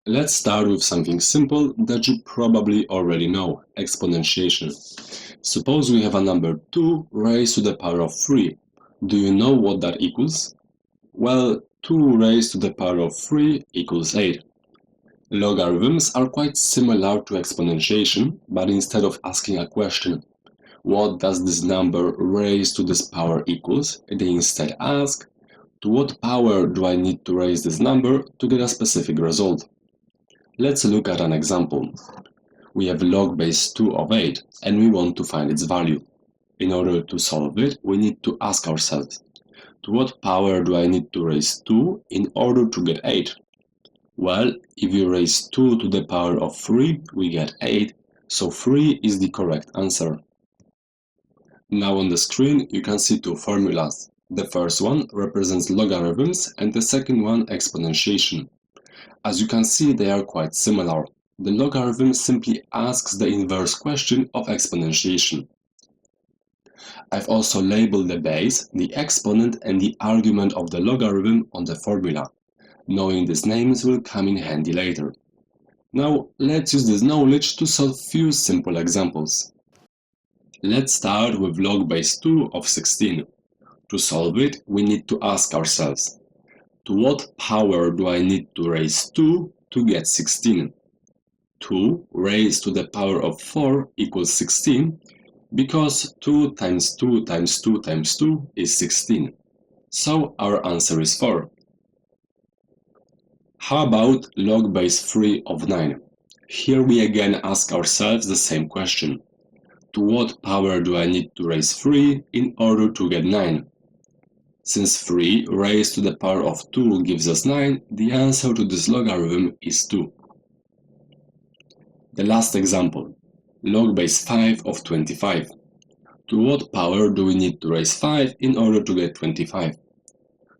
Let's start with something simple that you probably already know, exponentiation. Suppose we have a number 2 raised to the power of 3. Do you know what that equals? Well, 2 raised to the power of 3 equals 8. Logarithms are quite similar to exponentiation, but instead of asking a question, what does this number raised to this power equals, they instead ask, to what power do I need to raise this number to get a specific result? Let's look at an example. We have log base 2 of 8 and we want to find its value. In order to solve it, we need to ask ourselves, to what power do I need to raise 2 in order to get 8? Well, if you raise 2 to the power of 3, we get 8, so 3 is the correct answer. Now on the screen you can see two formulas. The first one represents logarithms and the second one exponentiation. As you can see, they are quite similar. The logarithm simply asks the inverse question of exponentiation. I've also labeled the base, the exponent and the argument of the logarithm on the formula. Knowing these names will come in handy later. Now let's use this knowledge to solve few simple examples. Let's start with log base 2 of 16. To solve it, we need to ask ourselves, to what power do I need to raise 2 to get 16? 2 raised to the power of 4 equals 16 because 2 times 2 times 2 times 2 is 16. So our answer is 4. How about log base 3 of 9? Here we again ask ourselves the same question. To what power do I need to raise 3 in order to get 9? Since 3 raised to the power of 2 gives us 9, the answer to this logarithm is 2. The last example, log base 5 of 25. To what power do we need to raise 5 in order to get 25?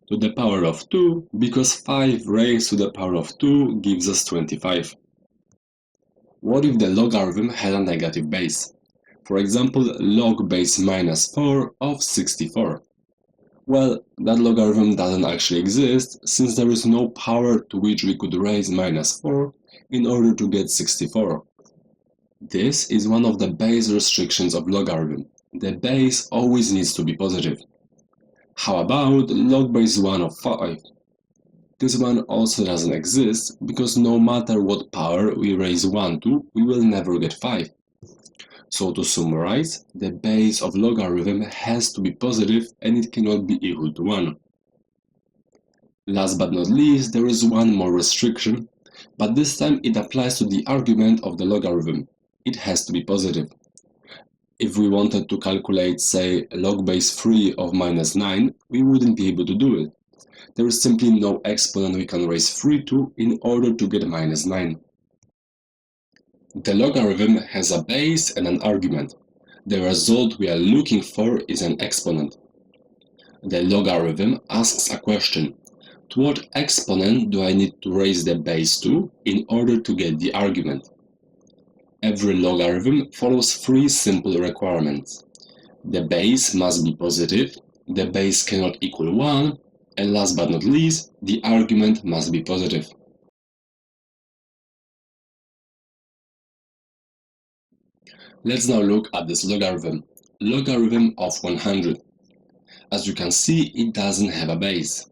To the power of 2, because 5 raised to the power of 2 gives us 25. What if the logarithm had a negative base? For example, log base minus 4 of 64. Well, that logarithm doesn't actually exist, since there is no power to which we could raise minus 4 in order to get 64. This is one of the base restrictions of logarithm. The base always needs to be positive. How about log base 1 of 5? This one also doesn't exist, because no matter what power we raise 1 to, we will never get 5. So to summarize, the base of logarithm has to be positive and it cannot be equal to 1. Last but not least, there is one more restriction, but this time it applies to the argument of the logarithm. It has to be positive. If we wanted to calculate, say, log base 3 of minus 9, we wouldn't be able to do it. There is simply no exponent we can raise 3 to in order to get minus 9. The logarithm has a base and an argument. The result we are looking for is an exponent. The logarithm asks a question. To what exponent do I need to raise the base to in order to get the argument? Every logarithm follows three simple requirements. The base must be positive, the base cannot equal 1, and last but not least, the argument must be positive. Let's now look at this logarithm. Logarithm of 100. As you can see, it doesn't have a base.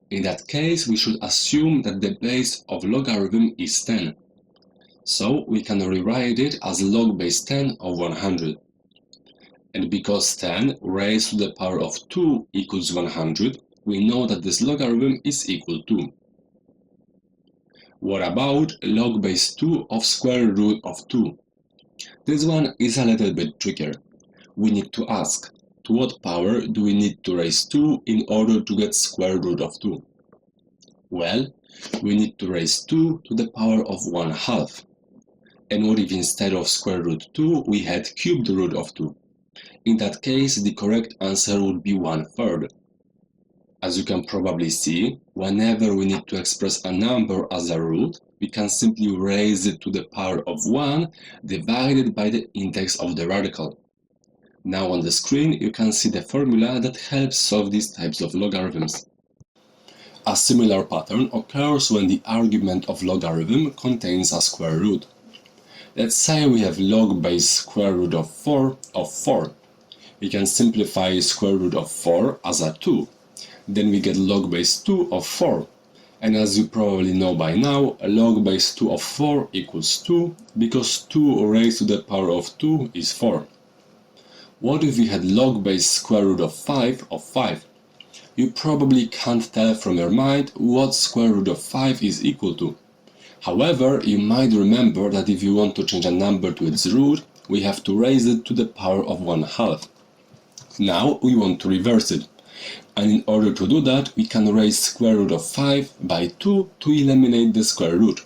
In that case, we should assume that the base of logarithm is 10. So we can rewrite it as log base 10 of 100. And because 10 raised to the power of 2 equals 100, we know that this logarithm is equal to. What about log base 2 of square root of 2? This one is a little bit trickier. We need to ask, to what power do we need to raise 2 in order to get square root of 2? Well, we need to raise 2 to the power of 1/2. And what if instead of square root 2 we had cubed root of 2? In that case, the correct answer would be 1/3. As you can probably see, whenever we need to express a number as a root, we can simply raise it to the power of 1 divided by the index of the radical. Now on the screen you can see the formula that helps solve these types of logarithms. A similar pattern occurs when the argument of logarithm contains a square root. Let's say we have log base square root of 4 of 4. We can simplify square root of 4 as a 2. Then we get log base 2 of 4. And as you probably know by now, log base 2 of 4 equals 2, because 2 raised to the power of 2 is 4. What if we had log base square root of 5 of 5? You probably can't tell from your mind what square root of 5 is equal to. However, you might remember that if you want to change a number to its root, we have to raise it to the power of 1/2. Now we want to reverse it. And in order to do that, we can raise square root of 5 by 2 to eliminate the square root.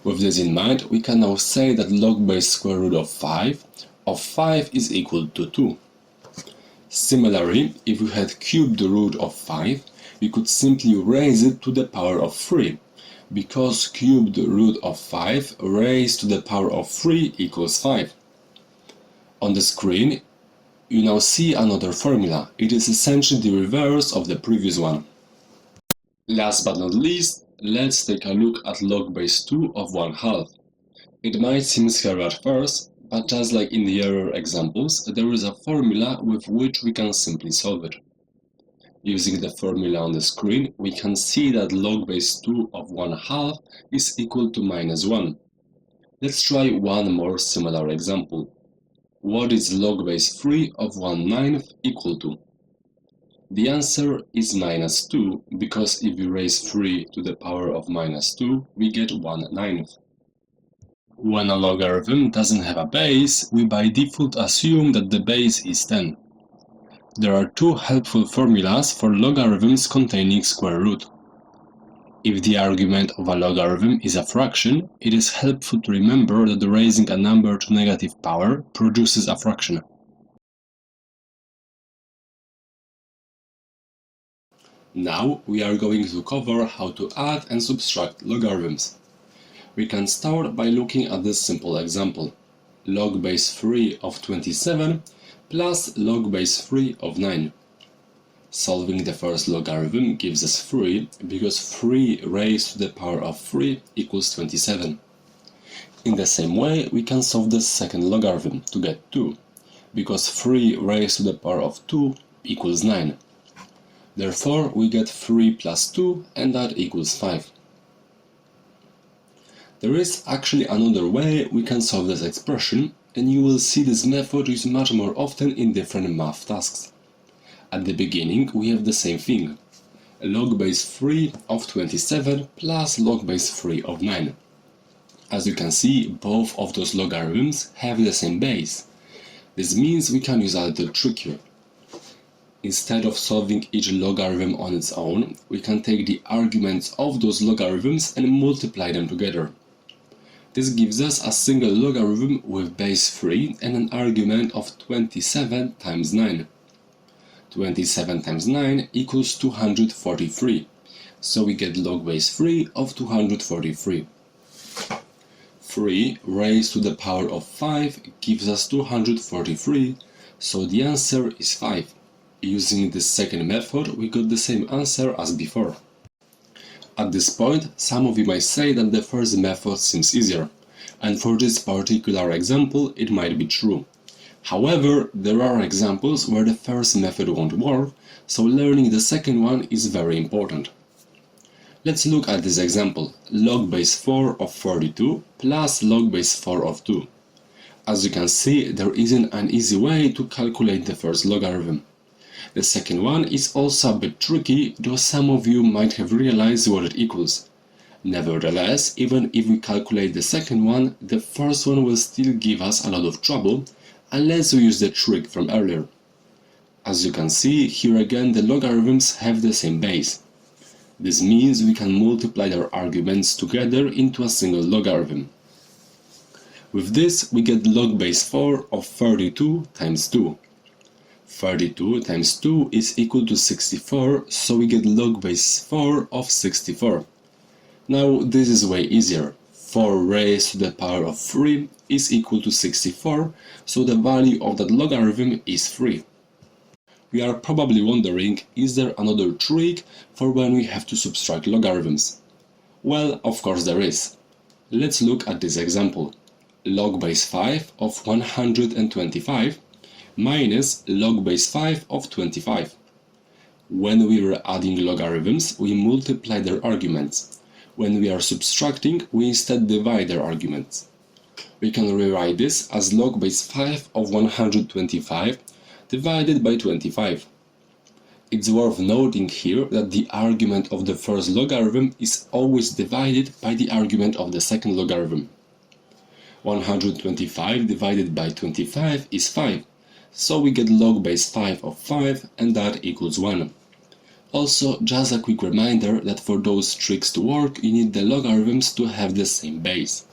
With this in mind, we can now say that log base square root of 5 is equal to 2. Similarly, if we had cubed the root of 5, we could simply raise it to the power of 3, because cubed root of 5 raised to the power of 3 equals 5. On the screen, you now see another formula. It is essentially the reverse of the previous one. Last but not least, let's take a look at log base 2 of 1/2. It might seem scary at first, but just like in the earlier examples, there is a formula with which we can simply solve it. Using the formula on the screen, we can see that log base 2 of 1/2 is equal to -1. Let's try one more similar example. What is log base 3 of 1/9 equal to? The answer is -2, because if we raise 3 to the power of -2, we get 1/9. When a logarithm doesn't have a base, we by default assume that the base is 10. There are two helpful formulas for logarithms containing square root. If the argument of a logarithm is a fraction, it is helpful to remember that raising a number to negative power produces a fraction. Now we are going to cover how to add and subtract logarithms. We can start by looking at this simple example. Log base 3 of 27 plus log base 3 of 9. Solving the first logarithm gives us 3, because 3 raised to the power of 3 equals 27. In the same way, we can solve the second logarithm to get 2, because 3 raised to the power of 2 equals 9. Therefore, we get 3 plus 2, and that equals 5. There is actually another way we can solve this expression, and you will see this method used much more often in different math tasks. At the beginning, we have the same thing. Log base 3 of 27 plus log base 3 of 9. As you can see, both of those logarithms have the same base. This means we can use a little trick here. Instead of solving each logarithm on its own, we can take the arguments of those logarithms and multiply them together. This gives us a single logarithm with base 3 and an argument of 27 times 9. 27 times 9 equals 243, so we get log base 3 of 243. 3 raised to the power of 5 gives us 243, so the answer is 5. Using this second method, we got the same answer as before. At this point, some of you might say that the first method seems easier, and for this particular example, it might be true. However, there are examples where the first method won't work, so learning the second one is very important. Let's look at this example, log base 4 of 42 plus log base 4 of 2. As you can see, there isn't an easy way to calculate the first logarithm. The second one is also a bit tricky, though some of you might have realized what it equals. Nevertheless, even if we calculate the second one, the first one will still give us a lot of trouble, unless we use the trick from earlier. As you can see, here again the logarithms have the same base. This means we can multiply their arguments together into a single logarithm. With this, we get log base 4 of 32 times 2. 32 times 2 is equal to 64, so we get log base 4 of 64. Now this is way easier. 4 raised to the power of 3 is equal to 64, so the value of that logarithm is 3. We are probably wondering, is there another trick for when we have to subtract logarithms? Well, of course there is. Let's look at this example. Log base 5 of 125 minus log base 5 of 25. When we are adding logarithms, we multiply their arguments. When we are subtracting, we instead divide their arguments. We can rewrite this as log base 5 of 125 divided by 25. It's worth noting here that the argument of the first logarithm is always divided by the argument of the second logarithm. 125 divided by 25 is 5, so we get log base 5 of 5 and that equals 1. Also, just a quick reminder that for those tricks to work, you need the logarithms to have the same base.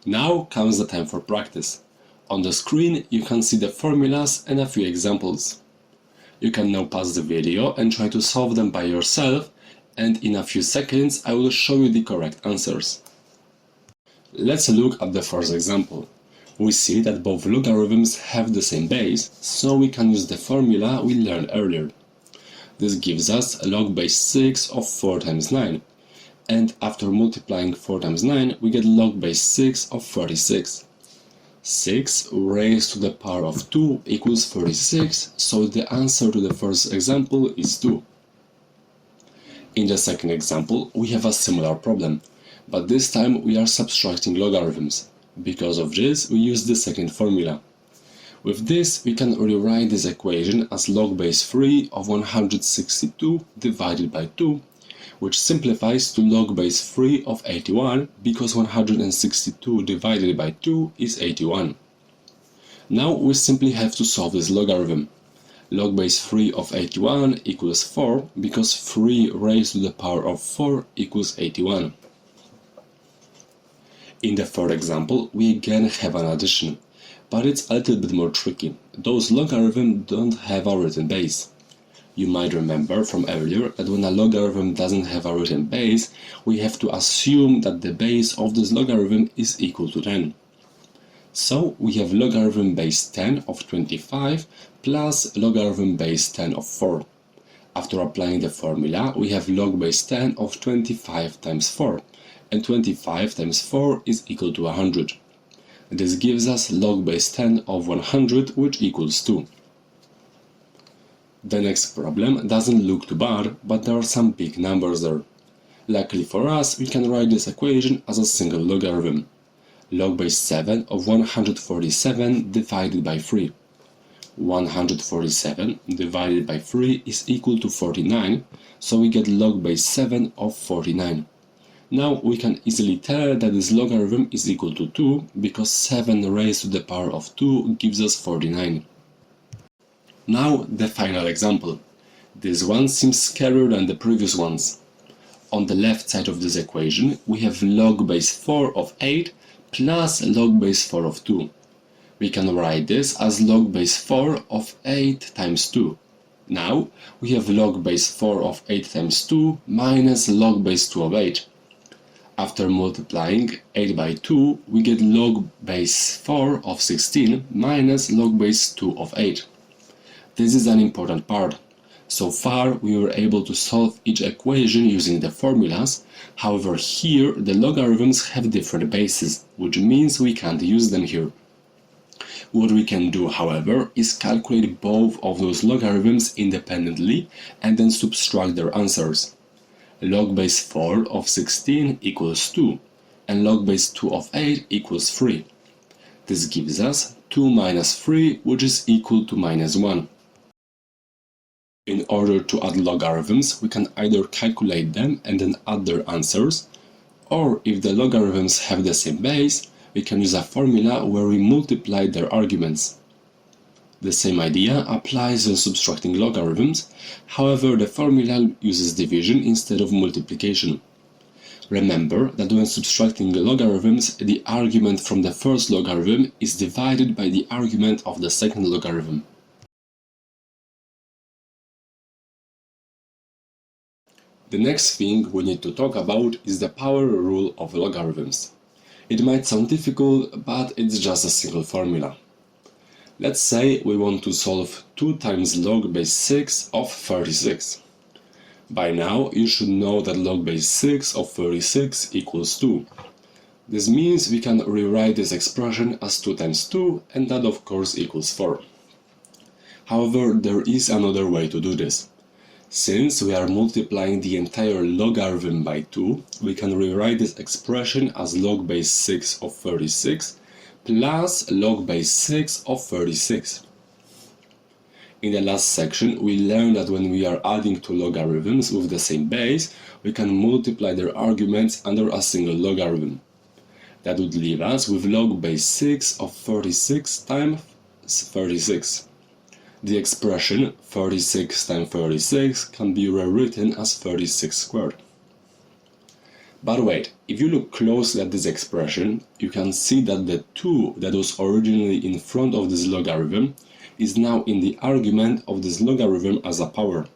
Now comes the time for practice. On the screen you can see the formulas and a few examples. You can now pause the video and try to solve them by yourself, and in a few seconds I will show you the correct answers. Let's look at the first example. We see that both logarithms have the same base, so we can use the formula we learned earlier. This gives us log base 6 of 4 times 9, and after multiplying 4 times 9 we get log base 6 of 36. 6 raised to the power of 2 equals 36, so the answer to the first example is 2. In the second example we have a similar problem, but this time we are subtracting logarithms. Because of this we use the second formula. With this we can rewrite this equation as log base 3 of 162 divided by 2, which simplifies to log base 3 of 81 because 162 divided by 2 is 81. Now we simply have to solve this logarithm. Log base 3 of 81 equals 4 because 3 raised to the power of 4 equals 81. In the third example we again have an addition, but it's a little bit more tricky. Those logarithms don't have a written base. You might remember from earlier that when a logarithm doesn't have a written base, we have to assume that the base of this logarithm is equal to 10. So we have logarithm base 10 of 25 plus logarithm base 10 of 4. After applying the formula, we have log base 10 of 25 times 4, and 25 times 4 is equal to 100. This gives us log base 10 of 100, which equals 2. The next problem doesn't look too bad, but there are some big numbers there. Luckily for us, we can write this equation as a single logarithm. Log base 7 of 147 divided by 3. 147 divided by 3 is equal to 49, so we get log base 7 of 49. Now we can easily tell that this logarithm is equal to 2 because 7 raised to the power of 2 gives us 49. Now the final example. This one seems scarier than the previous ones. On the left side of this equation we have log base 4 of 8 plus log base 4 of 2. We can write this as log base 4 of 8 times 2. Now we have log base 4 of 8 times 2 minus log base 2 of 8. After multiplying 8 by 2 we get log base 4 of 16 minus log base 2 of 8. This is an important part. So far we were able to solve each equation using the formulas, however here the logarithms have different bases, which means we can't use them here. What we can do, however, is calculate both of those logarithms independently and then subtract their answers. Log base 4 of 16 equals 2, and log base 2 of 8 equals 3. This gives us 2 minus 3, which is equal to minus 1. In order to add logarithms, we can either calculate them and then add their answers, or if the logarithms have the same base, we can use a formula where we multiply their arguments. The same idea applies when subtracting logarithms, however the formula uses division instead of multiplication. Remember that when subtracting logarithms, the argument from the first logarithm is divided by the argument of the second logarithm. The next thing we need to talk about is the power rule of logarithms. It might sound difficult, but it's just a simple formula. Let's say we want to solve 2 times log base 6 of 36. By now, you should know that log base 6 of 36 equals 2. This means we can rewrite this expression as 2 times 2, and that of course equals 4. However, there is another way to do this. Since we are multiplying the entire logarithm by 2, we can rewrite this expression as log base 6 of 36 plus log base 6 of 36. In the last section, we learned that when we are adding two logarithms with the same base, we can multiply their arguments under a single logarithm. That would leave us with log base 6 of 36 times 36. The expression 36 times 36 can be rewritten as 36 squared. But wait, if you look closely at this expression, you can see that the 2 that was originally in front of this logarithm is now in the argument of this logarithm as a power.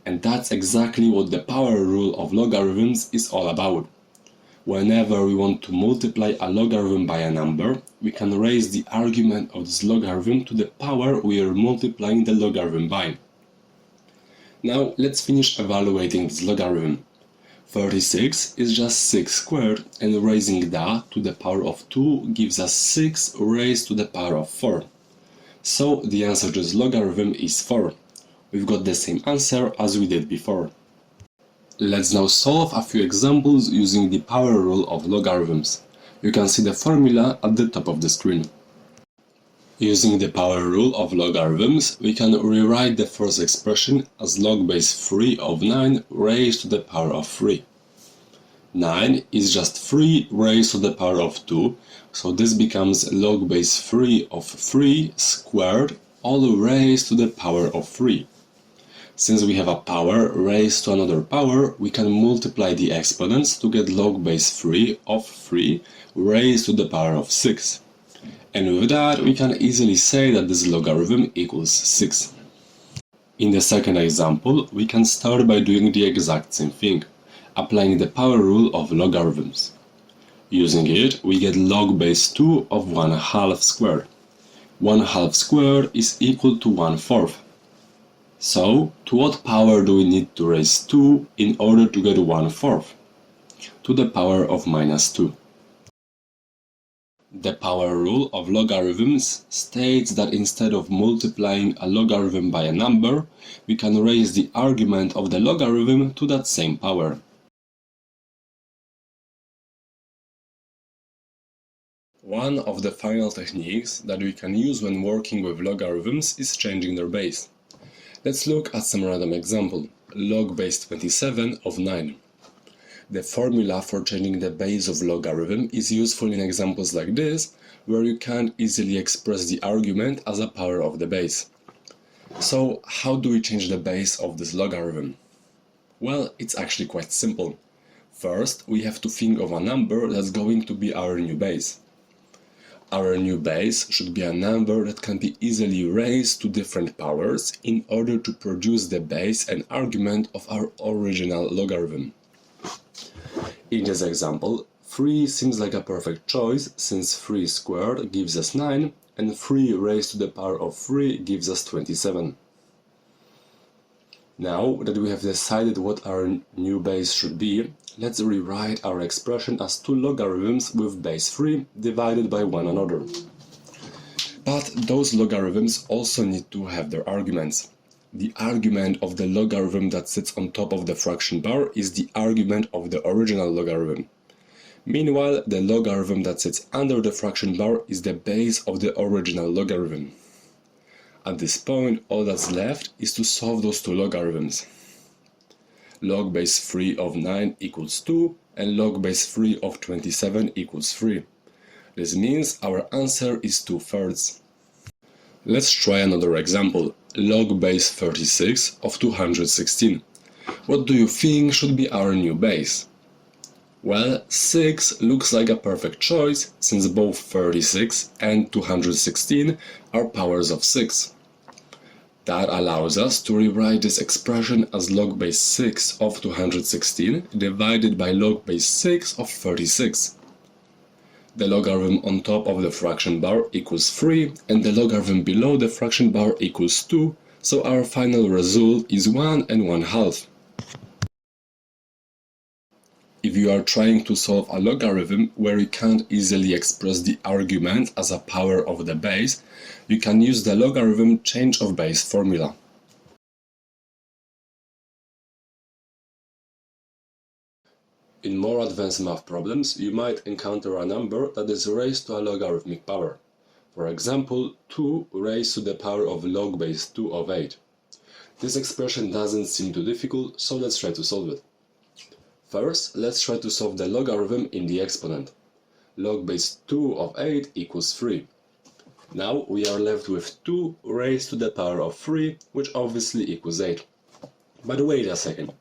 And that's exactly what the power rule of logarithms is all about. Whenever we want to multiply a logarithm by a number, we can raise the argument of this logarithm to the power we are multiplying the logarithm by. Now let's finish evaluating this logarithm. 36 is just 6 squared, and raising that to the power of 2 gives us 6 raised to the power of 4. So the answer to this logarithm is 4. We've got the same answer as we did before. Let's now solve a few examples using the power rule of logarithms. You can see the formula at the top of the screen. Using the power rule of logarithms, we can rewrite the first expression as log base 3 of 9 raised to the power of 3. 9 is just 3 raised to the power of 2, so this becomes log base 3 of 3 squared, all raised to the power of 3. Since we have a power raised to another power, we can multiply the exponents to get log base 3 of 3 raised to the power of 6. And with that, we can easily say that this logarithm equals 6. In the second example, we can start by doing the exact same thing, applying the power rule of logarithms. Using it, we get log base 2 of 1/2 squared. 1/2 squared is equal to 1/4. So, to what power do we need to raise 2 in order to get 1/4? To the power of -2. The power rule of logarithms states that instead of multiplying a logarithm by a number, we can raise the argument of the logarithm to that same power. One of the final techniques that we can use when working with logarithms is changing their base. Let's look at some random example, log base 27 of 9. The formula for changing the base of logarithm is useful in examples like this, where you can't easily express the argument as a power of the base. So, how do we change the base of this logarithm? Well, it's actually quite simple. First, we have to think of a number that's going to be our new base. Our new base should be a number that can be easily raised to different powers in order to produce the base and argument of our original logarithm. In this example, 3 seems like a perfect choice since 3 squared gives us 9 and 3 raised to the power of 3 gives us 27. Now that we have decided what our new base should be, let's rewrite our expression as two logarithms with base 3 divided by one another. But those logarithms also need to have their arguments. The argument of the logarithm that sits on top of the fraction bar is the argument of the original logarithm. Meanwhile, the logarithm that sits under the fraction bar is the base of the original logarithm. At this point, all that's left is to solve those two logarithms. Log base 3 of 9 equals 2 and log base 3 of 27 equals 3. This means our answer is 2/3. Let's try another example, log base 36 of 216. What do you think should be our new base? Well, 6 looks like a perfect choice since both 36 and 216 are powers of 6. That allows us to rewrite this expression as log base 6 of 216 divided by log base 6 of 36. The logarithm on top of the fraction bar equals 3 and the logarithm below the fraction bar equals 2, so our final result is 1 and 1/2. If you are trying to solve a logarithm where you can't easily express the argument as a power of the base, you can use the logarithm change of base formula. In more advanced math problems, you might encounter a number that is raised to a logarithmic power. For example, 2 raised to the power of log base 2 of 8. This expression doesn't seem too difficult, so let's try to solve it. First, let's try to solve the logarithm in the exponent. Log base 2 of 8 equals 3. Now we are left with 2 raised to the power of 3, which obviously equals 8. But wait a second,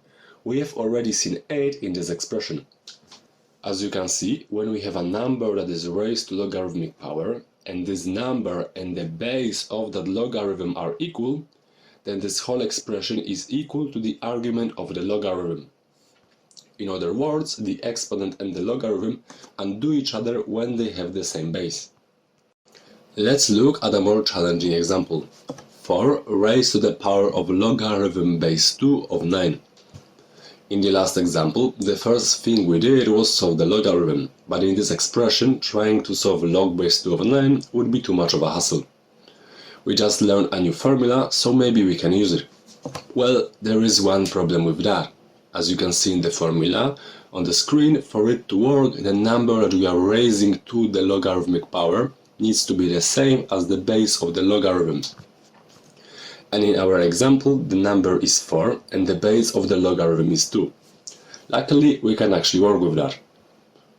we have already seen 8 in this expression. As you can see, when we have a number that is raised to logarithmic power, and this number and the base of that logarithm are equal, then this whole expression is equal to the argument of the logarithm. In other words, the exponent and the logarithm undo each other when they have the same base. Let's look at a more challenging example. 4 raised to the power of logarithm base 2 of 9. In the last example, the first thing we did was solve the logarithm, but in this expression, trying to solve log base 2 of 9 would be too much of a hassle. We just learned a new formula, so maybe we can use it. Well, there is one problem with that. As you can see in the formula on the screen, for it to work, the number that we are raising to the logarithmic power needs to be the same as the base of the logarithm. And in our example, the number is 4 and the base of the logarithm is 2. Luckily, we can actually work with that.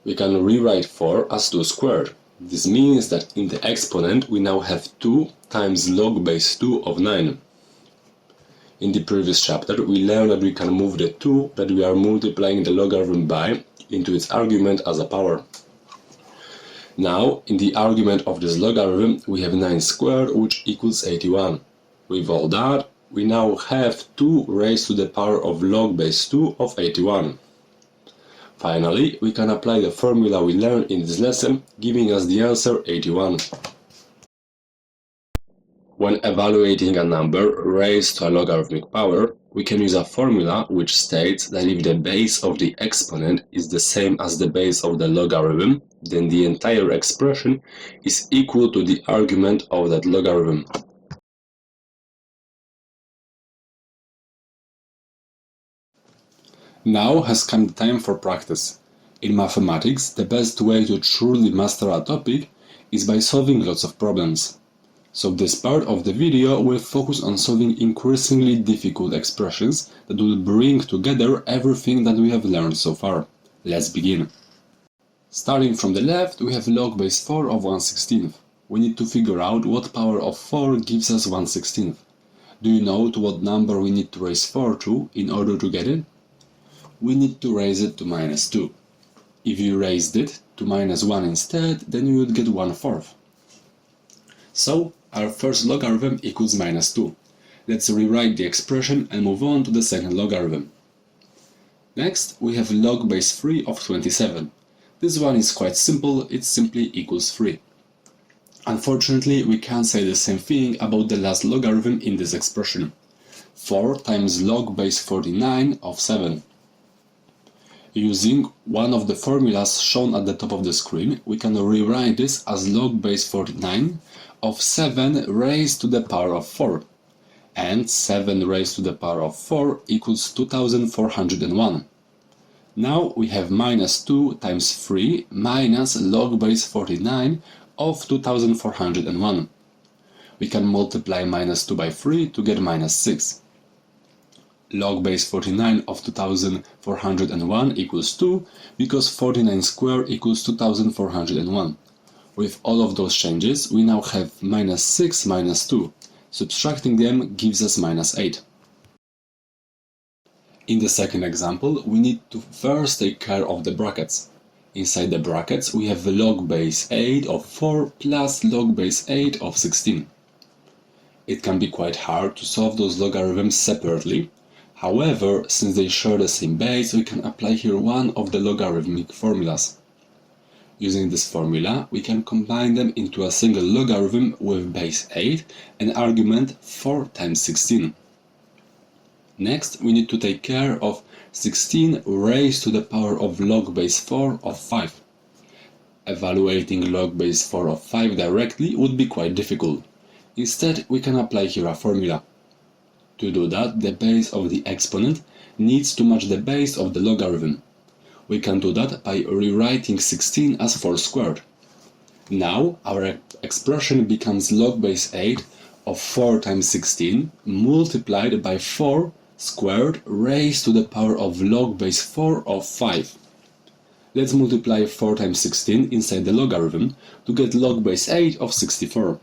We can rewrite 4 as 2 squared. This means that in the exponent we now have 2 times log base 2 of 9. In the previous chapter, we learned that we can move the 2 that we are multiplying the logarithm by into its argument as a power. Now, in the argument of this logarithm, we have 9 squared, which equals 81. With all that, we now have 2 raised to the power of log base 2 of 81. Finally, we can apply the formula we learned in this lesson, giving us the answer 81. When evaluating a number raised to a logarithmic power, we can use a formula which states that if the base of the exponent is the same as the base of the logarithm, then the entire expression is equal to the argument of that logarithm. Now has come the time for practice. In mathematics, the best way to truly master a topic is by solving lots of problems. So this part of the video will focus on solving increasingly difficult expressions that will bring together everything that we have learned so far. Let's begin. Starting from the left, we have log base 4 of 1/16. We need to figure out what power of 4 gives us 1/16. Do you know to what number we need to raise 4 to in order to get it? We need to raise it to -2. If you raised it to -1 instead, then you would get 1/4. So, our first logarithm equals -2. Let's rewrite the expression and move on to the second logarithm. Next, we have log base 3 of 27. This one is quite simple, it simply equals 3. Unfortunately, we can't say the same thing about the last logarithm in this expression. 4 times log base 49 of 7. Using one of the formulas shown at the top of the screen, we can rewrite this as log base 49 of 7 raised to the power of 4. And 7 raised to the power of 4 equals 2401. Now we have -2 times 3 minus log base 49 of 2401. We can multiply -2 by 3 to get -6. Log base 49 of 2401 equals 2 because 49 squared equals 2401. With all of those changes, we now have -6 minus 2. Subtracting them gives us -8. In the second example, we need to first take care of the brackets. Inside the brackets, we have log base 8 of 4 plus log base 8 of 16. It can be quite hard to solve those logarithms separately. However, since they share the same base, we can apply here one of the logarithmic formulas. Using this formula, we can combine them into a single logarithm with base 8 and argument 4 times 16. Next, we need to take care of 16 raised to the power of log base 4 of 5. Evaluating log base 4 of 5 directly would be quite difficult. Instead, we can apply here a formula. To do that, the base of the exponent needs to match the base of the logarithm. We can do that by rewriting 16 as 4 squared. Now, our expression becomes log base 8 of 4 times 16 multiplied by 4 squared raised to the power of log base 4 of 5. Let's multiply 4 times 16 inside the logarithm to get log base 8 of 64.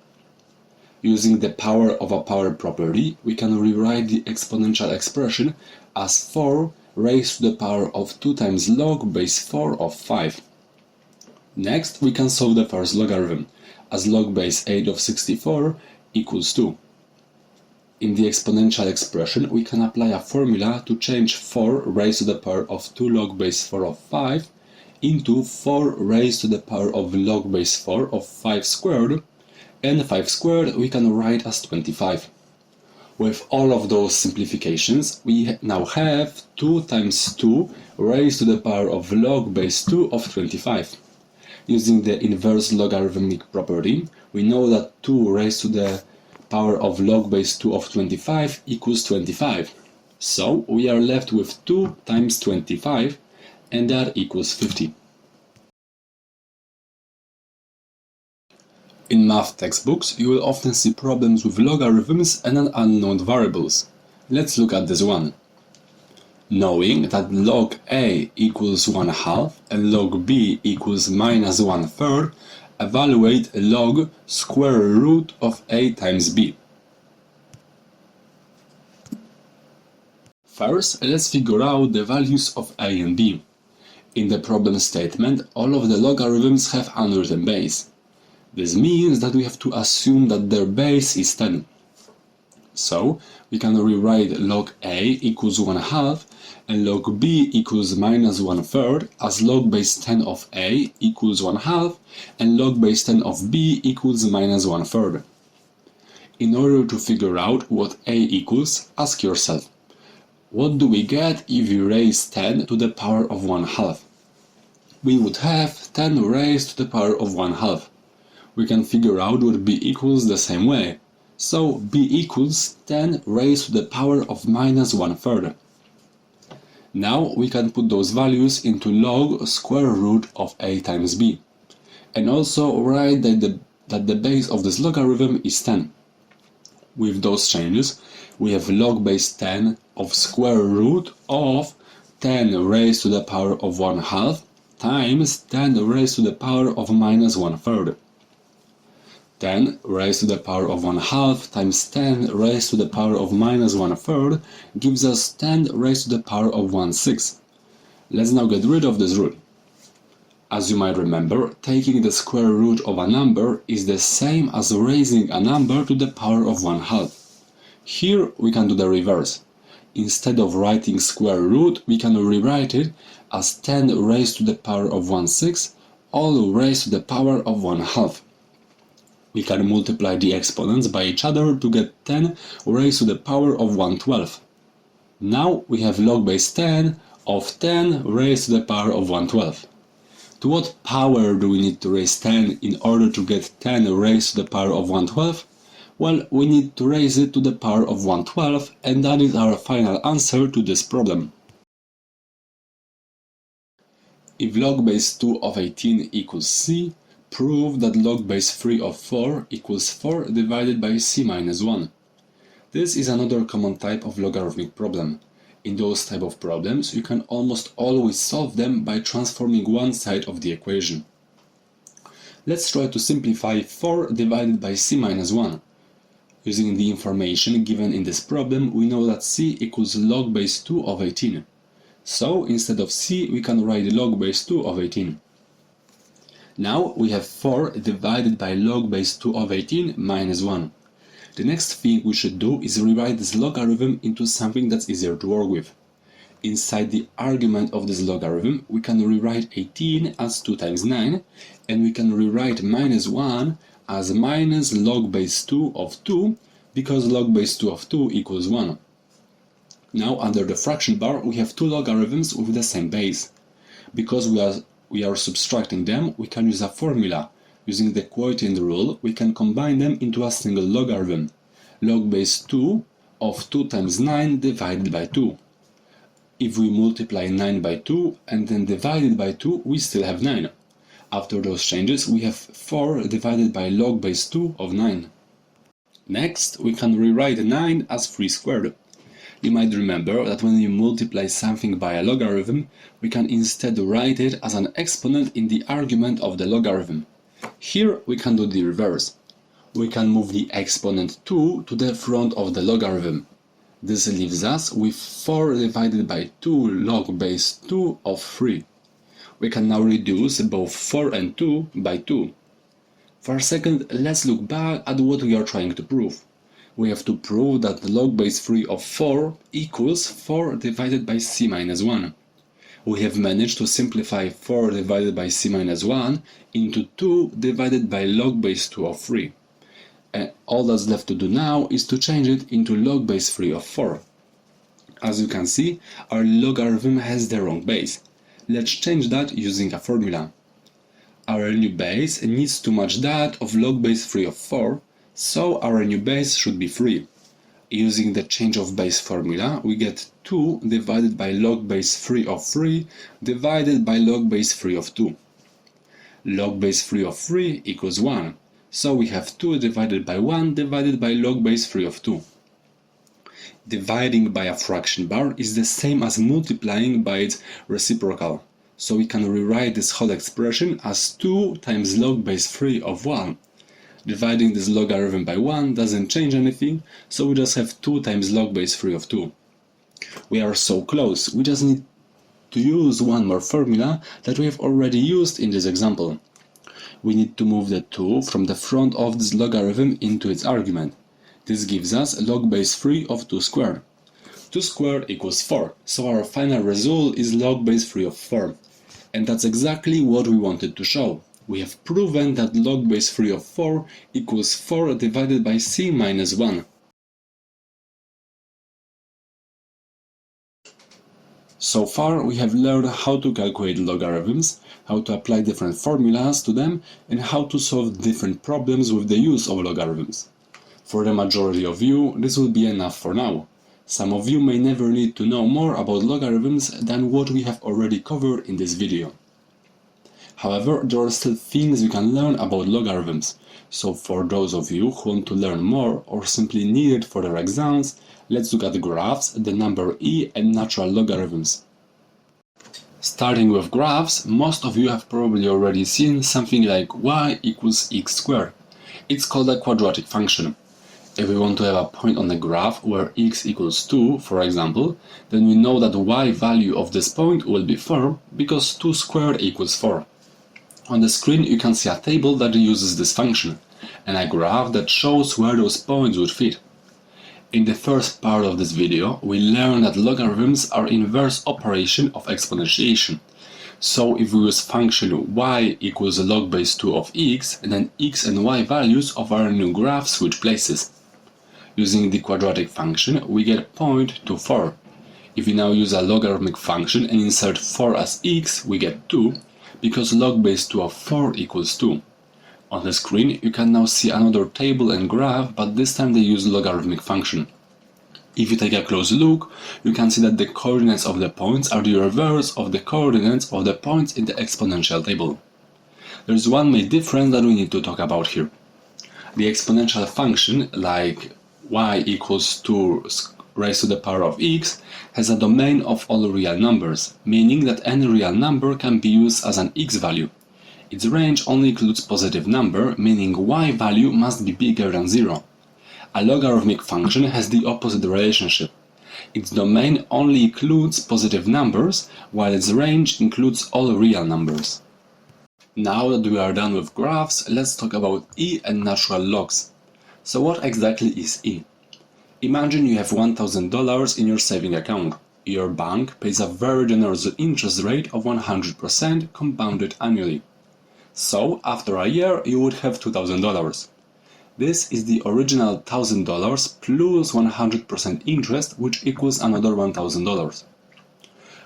Using the power of a power property, we can rewrite the exponential expression as 4 raised to the power of 2 times log base 4 of 5. Next, we can solve the first logarithm, as log base 8 of 64 equals 2. In the exponential expression, we can apply a formula to change 4 raised to the power of 2 log base 4 of 5 into 4 raised to the power of log base 4 of 5 squared, and 5 squared we can write as 25. With all of those simplifications, we now have 2 times 2 raised to the power of log base 2 of 25. Using the inverse logarithmic property, we know that 2 raised to the power of log base 2 of 25 equals 25. So we are left with 2 times 25, and that equals 50. In math textbooks, you will often see problems with logarithms and unknown variables. Let's look at this one. Knowing that log a equals 1/2 and log b equals minus 1/3, evaluate log square root of a times b. First, let's figure out the values of a and b. In the problem statement, all of the logarithms have unwritten base. This means that we have to assume that their base is 10. So, we can rewrite log a equals 1/2 and log b equals minus 1/3 as log base 10 of a equals 1/2 and log base 10 of b equals minus 1/3. In order to figure out what a equals, ask yourself, what do we get if we raise 10 to the power of 1/2? We would have 10 raised to the power of 1/2. We can figure out what b equals the same way. So b equals 10 raised to the power of minus 1/3. Now we can put those values into log square root of a times b. And also write that the base of this logarithm is 10. With those changes, we have log base 10 of square root of 10 raised to the power of 1/2 times 10 raised to the power of minus 1/3. 10 raised to the power of 1/2 times 10 raised to the power of minus 1/3 gives us 10 raised to the power of 1/6. Let's now get rid of this root. As you might remember, taking the square root of a number is the same as raising a number to the power of 1/2. Here we can do the reverse. Instead of writing square root, we can rewrite it as 10 raised to the power of 1/6, all raised to the power of 1/2. We can multiply the exponents by each other to get 10 raised to the power of 1/12. Now we have log base 10 of 10 raised to the power of 1/12. To what power do we need to raise 10 in order to get 10 raised to the power of 1/12? Well, we need to raise it to the power of 1/12, and that is our final answer to this problem. If log base 2 of 18 equals c, prove that log base 3 of 4 equals 4 divided by c minus 1. This is another common type of logarithmic problem. In those type of problems, you can almost always solve them by transforming one side of the equation. Let's try to simplify 4 divided by c minus 1. Using the information given in this problem, we know that c equals log base 2 of 18. So, instead of c, we can write log base 2 of 18. Now we have 4 divided by log base 2 of 18 minus 1. The next thing we should do is rewrite this logarithm into something that's easier to work with. Inside the argument of this logarithm, we can rewrite 18 as 2 times 9, and we can rewrite minus 1 as minus log base 2 of 2, because log base 2 of 2 equals 1. Now, under the fraction bar, we have two logarithms with the same base. Because we are subtracting them, we can use a formula. Using the quotient rule, we can combine them into a single logarithm. Log base 2 of 2 times 9 divided by 2. If we multiply 9 by 2 and then divide it by 2, we still have 9. After those changes, we have 4 divided by log base 2 of 9. Next, we can rewrite 9 as 3 squared. You might remember that when we multiply something by a logarithm, we can instead write it as an exponent in the argument of the logarithm. Here we can do the reverse. We can move the exponent 2 to the front of the logarithm. This leaves us with 4 divided by 2 log base 2 of 3. We can now reduce both 4 and 2 by 2. For a second, let's look back at what we are trying to prove. We have to prove that log base 3 of 4 equals 4 divided by c minus 1. We have managed to simplify 4 divided by c minus 1 into 2 divided by log base 2 of 3. And all that's left to do now is to change it into log base 3 of 4. As you can see, our logarithm has the wrong base. Let's change that using a formula. Our new base needs to match that of log base 3 of 4, so our new base should be 3. Using the change of base formula, we get 2 divided by log base 3 of 3 divided by log base 3 of 2. Log base 3 of 3 equals 1. So we have 2 divided by 1 divided by log base 3 of 2. Dividing by a fraction bar is the same as multiplying by its reciprocal. So we can rewrite this whole expression as 2 times log base 3 of 1. Dividing this logarithm by 1 doesn't change anything, so we just have 2 times log base 3 of 2. We are so close, we just need to use one more formula that we have already used in this example. We need to move the 2 from the front of this logarithm into its argument. This gives us log base 3 of 2 squared. 2 squared equals 4, so our final result is log base 3 of 4. And that's exactly what we wanted to show. We have proven that log base 3 of 4 equals 4 divided by c minus 1. So far we have learned how to calculate logarithms, how to apply different formulas to them, and how to solve different problems with the use of logarithms. For the majority of you, this will be enough for now. Some of you may never need to know more about logarithms than what we have already covered in this video. However, there are still things you can learn about logarithms, so for those of you who want to learn more or simply need it for their exams, let's look at graphs, the number e, and natural logarithms. Starting with graphs, most of you have probably already seen something like y equals x squared. It's called a quadratic function. If we want to have a point on the graph where x equals 2, for example, then we know that the y value of this point will be 4, because 2 squared equals 4. On the screen you can see a table that uses this function, and a graph that shows where those points would fit. In the first part of this video, we learned that logarithms are inverse operation of exponentiation. So if we use function y equals log base 2 of x, then x and y values of our new graph switch places. Using the quadratic function, we get 0.24. If we now use a logarithmic function and insert 4 as x, we get 2, because log base 2 of 4 equals 2. On the screen you can now see another table and graph, but this time they use logarithmic function. If you take a close look, you can see that the coordinates of the points are the reverse of the coordinates of the points in the exponential table. There is one main difference that we need to talk about here. The exponential function, like y equals 2 raised to the power of x, has a domain of all real numbers, meaning that any real number can be used as an x value. Its range only includes positive number, meaning y value must be bigger than 0. A logarithmic function has the opposite relationship. Its domain only includes positive numbers, while its range includes all real numbers. Now that we are done with graphs, let's talk about e and natural logs. So what exactly is e? Imagine you have $1,000 in your saving account. Your bank pays a very generous interest rate of 100% compounded annually. So, after a year, you would have $2,000. This is the original $1,000 plus 100% interest, which equals another $1,000.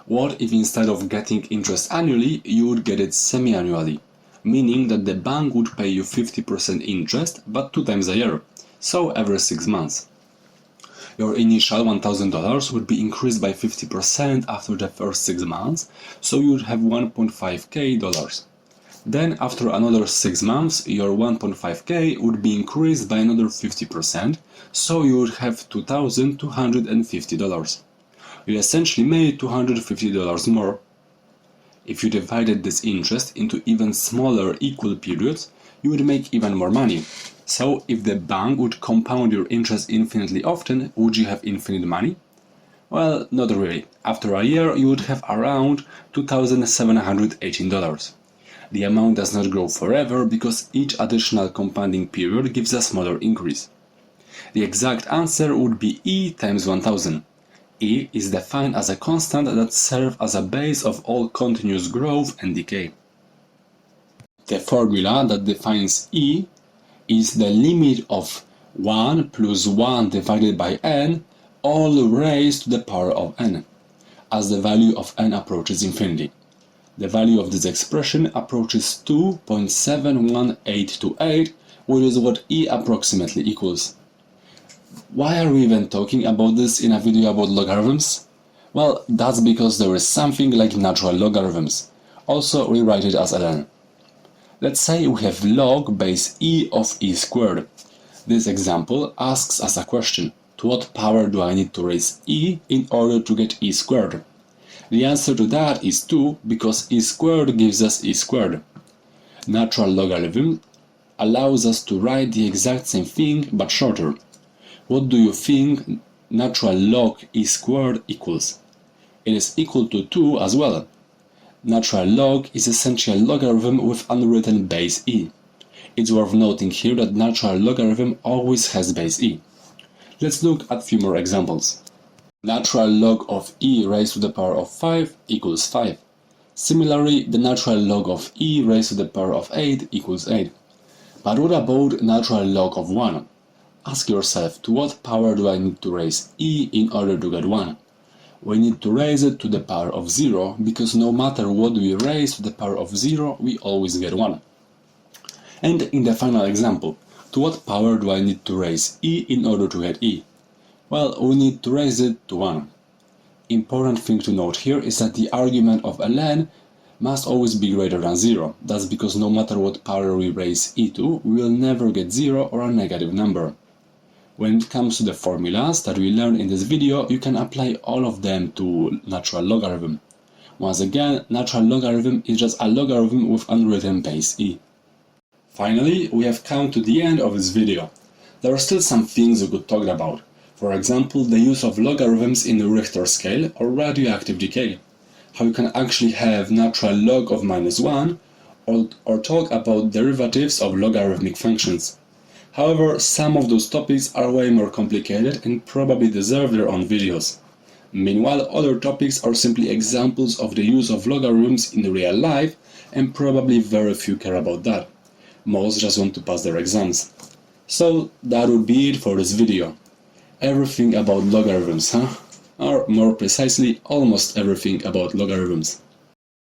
What if instead of getting interest annually, you would get it semi-annually, meaning that the bank would pay you 50% interest, but 2 times a year, so every 6 months. Your initial $1,000 would be increased by 50% after the first 6 months, so you would have $1.5K. Then, after another 6 months, your 1.5K would be increased by another 50%, so you would have $2,250. You essentially made $250 more. If you divided this interest into even smaller equal periods, you would make even more money. So, if the bank would compound your interest infinitely often, would you have infinite money? Well, not really. After a year, you would have around $2,718. The amount does not grow forever because each additional compounding period gives a smaller increase. The exact answer would be E times 1000. E is defined as a constant that serves as a base of all continuous growth and decay. The formula that defines E is the limit of 1 plus 1 divided by n, all raised to the power of n, as the value of n approaches infinity. The value of this expression approaches 2.71828, which is what E approximately equals. Why are we even talking about this in a video about logarithms? Well, that's because there is something like natural logarithms. Also rewrite it as ln. Let's say we have log base e of e squared. This example asks us a question: to what power do I need to raise e in order to get e squared? The answer to that is 2, because e squared gives us e squared. Natural logarithm allows us to write the exact same thing but shorter. What do you think natural log e squared equals? It is equal to 2 as well. Natural log is essentially a logarithm with unwritten base e. It's worth noting here that natural logarithm always has base e. Let's look at a few more examples. Natural log of e raised to the power of 5 equals 5. Similarly, the natural log of e raised to the power of 8 equals 8. But what about natural log of 1? Ask yourself, to what power do I need to raise e in order to get 1? We need to raise it to the power of 0, because no matter what we raise to the power of 0, we always get 1. And in the final example, to what power do I need to raise e in order to get e? Well, we need to raise it to 1. Important thing to note here is that the argument of ln must always be greater than 0. That's because no matter what power we raise e to, we will never get 0 or a negative number. When it comes to the formulas that we learned in this video, you can apply all of them to natural logarithm. Once again, natural logarithm is just a logarithm with unwritten base e. Finally, we have come to the end of this video. There are still some things we could talk about. For example, the use of logarithms in the Richter scale or radioactive decay. How you can actually have natural log of -1 or talk about derivatives of logarithmic functions. However, some of those topics are way more complicated and probably deserve their own videos. Meanwhile, other topics are simply examples of the use of logarithms in real life, and probably very few care about that. Most just want to pass their exams. So that would be it for this video. Everything about logarithms, huh? Or more precisely, almost everything about logarithms.